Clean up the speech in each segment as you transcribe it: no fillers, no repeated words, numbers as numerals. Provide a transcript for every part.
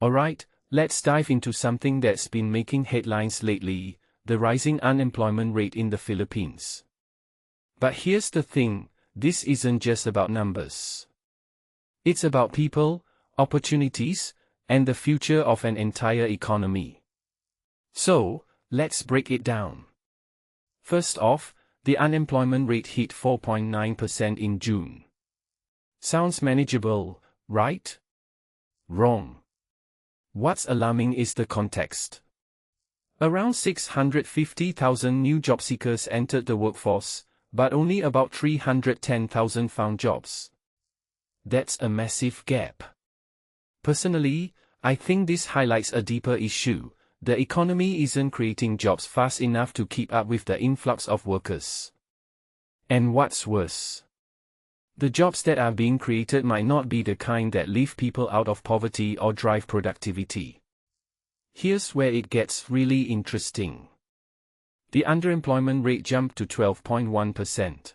Alright, let's dive into something that's been making headlines lately, the rising unemployment rate in the Philippines. But here's the thing, this isn't just about numbers. It's about people, opportunities, and the future of an entire economy. So, let's break it down. First off, the unemployment rate hit 4.9% in June. Sounds manageable, right? Wrong. What's alarming is the context. Around 650,000 new job seekers entered the workforce, but only about 310,000 found jobs. That's a massive gap. Personally, I think this highlights a deeper issue. The economy isn't creating jobs fast enough to keep up with the influx of workers. And what's worse, the jobs that are being created might not be the kind that lift people out of poverty or drive productivity. Here's where it gets really interesting. The underemployment rate jumped to 12.1%.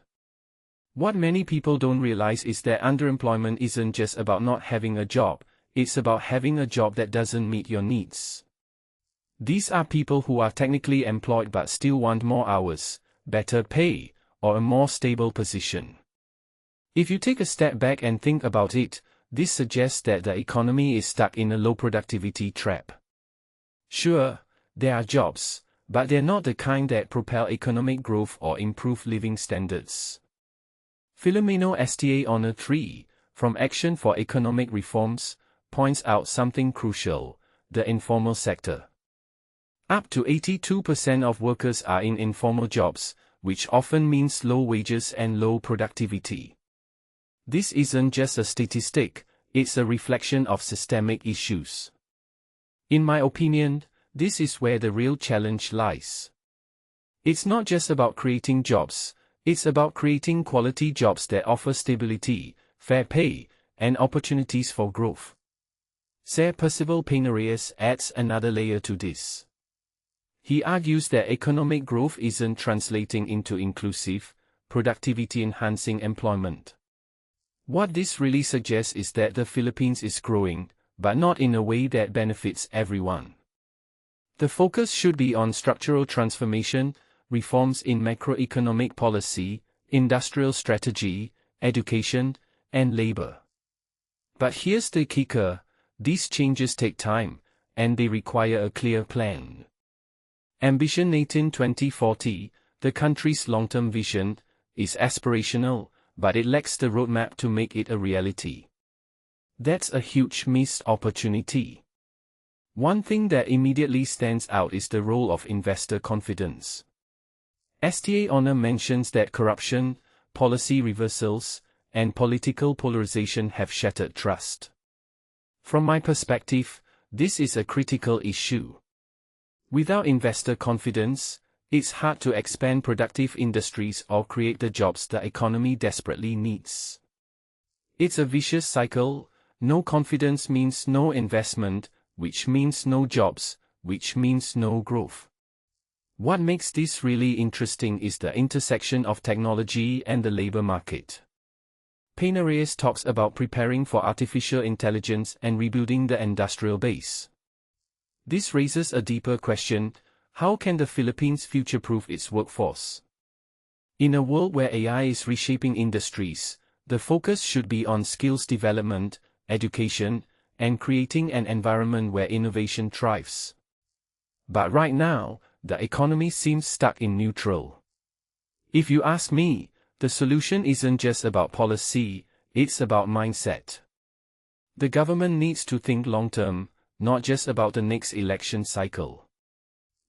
What many people don't realize is that underemployment isn't just about not having a job, it's about having a job that doesn't meet your needs. These are people who are technically employed but still want more hours, better pay, or a more stable position. If you take a step back and think about it, this suggests that the economy is stuck in a low productivity trap. Sure, there are jobs, but they're not the kind that propel economic growth or improve living standards. Filipino STA Honor 3, from Action for Economic Reforms, points out something crucial: the informal sector. Up to 82% of workers are in informal jobs, which often means low wages and low productivity. This isn't just a statistic, it's a reflection of systemic issues. In my opinion, this is where the real challenge lies. It's not just about creating jobs, it's about creating quality jobs that offer stability, fair pay, and opportunities for growth. Sir Percival Painarias adds another layer to this. He argues that economic growth isn't translating into inclusive, productivity-enhancing employment. What this really suggests is that the Philippines is growing, but not in a way that benefits everyone. The focus should be on structural transformation, reforms in macroeconomic policy, industrial strategy, education, and labor. But here's the kicker: these changes take time, and they require a clear plan. Ambition 2040, the country's long-term vision, is aspirational, but it lacks the roadmap to make it a reality. That's a huge missed opportunity. One thing that immediately stands out is the role of investor confidence. STA Honor mentions that corruption, policy reversals, and political polarization have shattered trust. From my perspective, this is a critical issue. Without investor confidence, it's hard to expand productive industries or create the jobs the economy desperately needs. It's a vicious cycle: no confidence means no investment, which means no jobs, which means no growth. What makes this really interesting is the intersection of technology and the labor market. Painarias talks about preparing for artificial intelligence and rebuilding the industrial base. This raises a deeper question: how can the Philippines future-proof its workforce? In a world where AI is reshaping industries, the focus should be on skills development, education, and creating an environment where innovation thrives. But right now, the economy seems stuck in neutral. If you ask me, the solution isn't just about policy, it's about mindset. The government needs to think long-term, not just about the next election cycle.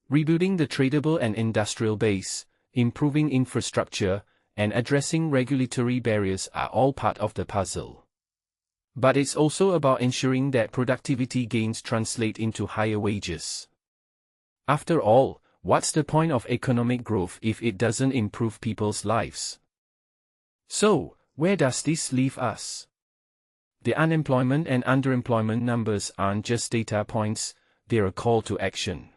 Rebuilding the tradable and industrial base, improving infrastructure, and addressing regulatory barriers are all part of the puzzle. But it's also about ensuring that productivity gains translate into higher wages. After all, what's the point of economic growth if it doesn't improve people's lives? So, where does this leave us? The unemployment and underemployment numbers aren't just data points, they're a call to action.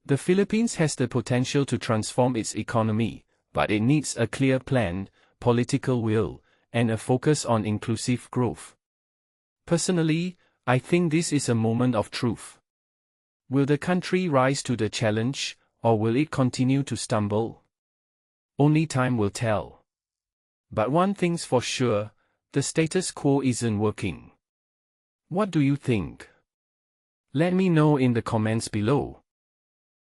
The Philippines has the potential to transform its economy, but it needs a clear plan, political will, and a focus on inclusive growth. Personally, I think this is a moment of truth. Will the country rise to the challenge, or will it continue to stumble? Only time will tell. But one thing's for sure, the status quo isn't working. What do you think? Let me know in the comments below.